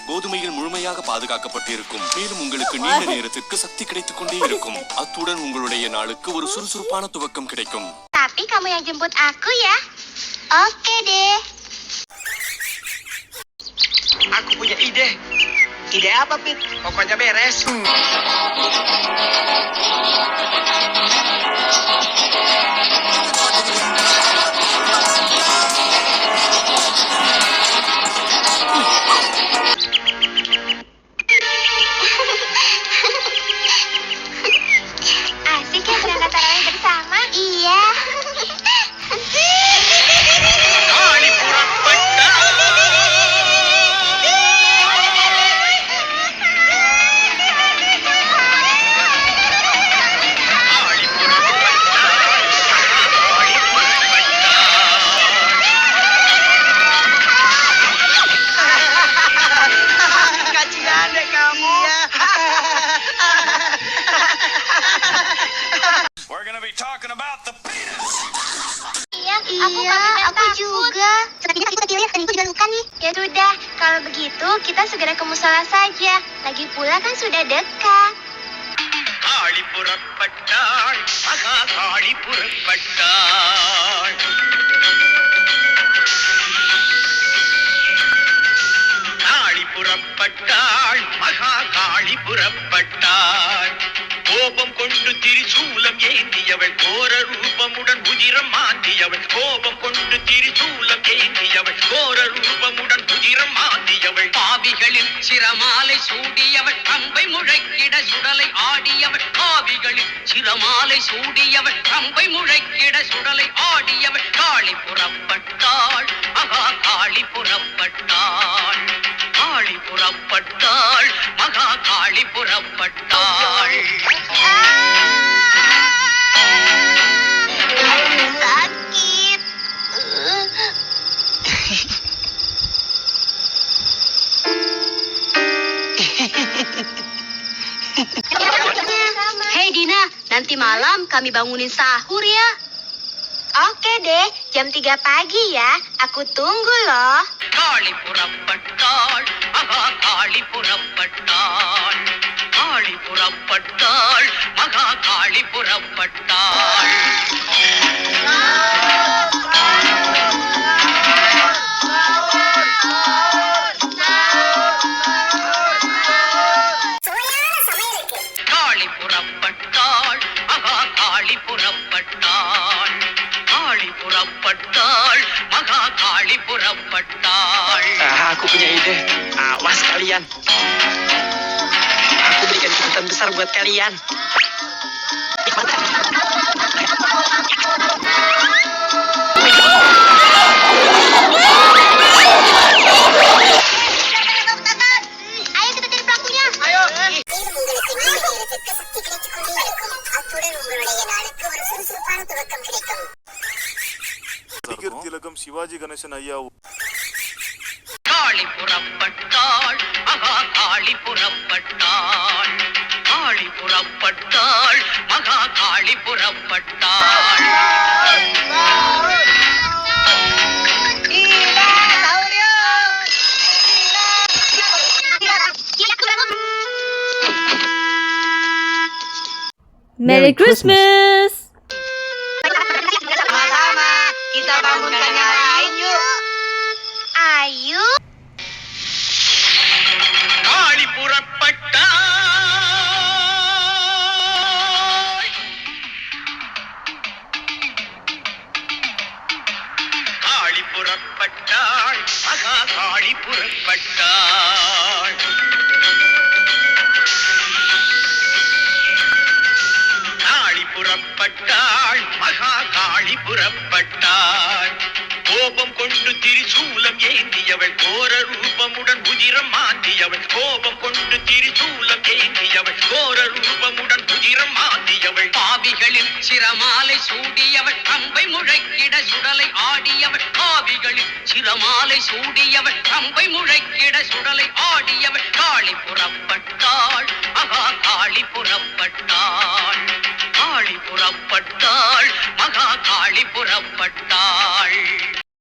கோதுமையில் முழுமையாக பாதுகாக்கப்பட்டிருக்கும். மேலும் உங்களுக்கு நீண்ட நேரத்திற்கு சக்தி கிடைத்துக் கொண்டே இருக்கும். அத்துடன் உங்களுடைய நாளுக்கு ஒரு சுறுசுறுப்பான துவக்கம் கிடைக்கும். Tapi kamu yang jemput aku ya? Oke deh. Aku punya ide. Ide apa, Pit? Pokoknya beres. Asik ya berangkat tarawih bersama? Iya. Kali புறப்பட்டா Kasihan deh kamu. We're gonna be talking about the penis. Iya, aku juga. Sepertinya aku kecil ya, dan itu juga luka nih. Ya sudah, kalau begitu kita segera ke musola saja. Lagi pula kan sudah dekat. காளி புறப்பட்டாள் மகா காளி புறப்பட்டாள் காளி புறப்பட்டாள் மகா காளி புறப்பட்டாள் கோபம் கொண்டு திரிசூலம் ஏந்தியவள் கோர ரூபமுடன் உதிரம் மாந்தியவள் கோபம் கொண்டு திரிசூலம் ஏந்தியவள் கோர ரூபமுடன் உதிரம் மாந்தியவள் பாவிகளின் சிரமாலை சூடியவள் அம்பை முழக்கிட சுடலை ஆடியவள் பாவிகளின் சிரமாலை சூடியவள் அம்பை முழக்கிட சுடலை ஆடியவள் காளி புறப்பட்டாள் மகா காளி புறப்பட்டாள் காளி புறப்பட்டாள் மகா காளி புறப்பட்டாள் Sakit. Hei Dina, nanti malam kami bangunin sahur ya. Oke deh, jam 3 pagi ya. Aku tunggu loh. காளி புறப்பட்டாள் மகா காளி புறப்பட்டாள் காளி புறப்பட்டாள் மகா காளி புறப்பட்டாள் காளி புறப்பட்டாள் மகா காளி புறப்பட்டாள் காளி புறப்பட்டாள் மகா காளி புறப்பட்டாள் Aku punya ide. Awas kalian. Aku berikan kejutan besar buat kalian. Ayo kita cari pelakunya. Ayo. நடிகர் திலகம் சிவாஜி கணேசன் ஐயா காளி புறப்பட்டாள் மகா காளி புறப்பட்டாள் காளி புறப்பட்டாள் மகா காளி புறப்பட்டாள் Merry Christmas! Sama-sama, kita bangunkan yang lain yuk. Ayo. காளி புறப்பட்டாள் காளி புறப்பட்டாள் மகா காளி புறப்பட்டாள் காளி புறப்பட்டாள் மகா காளி புறப்பட்டாள் கோபம் கொண்டு திரிசூலம் ஏந்தியவள் கோர ரூபமுடன் உதிரம் மாந்தியவள் கோபம் கொண்டு திரிசூலம் ஏந்தியவள் கோர ரூபமுடன் உதிரம் மாந்தியவள் பாவிகளின் சிரமாலை சூடியவள் அம்பை முழக்கிட சுடலை ஆடியவள் பாவிகளின் சிரமாலை சூடியவள் அம்பை முழக்கிட சுடலை ஆடியவள் காளி புறப்பட்டாள் மகா காளி புறப்பட்டாள் காளி புறப்பட்டாள் மகா காளி புறப்பட்டாள்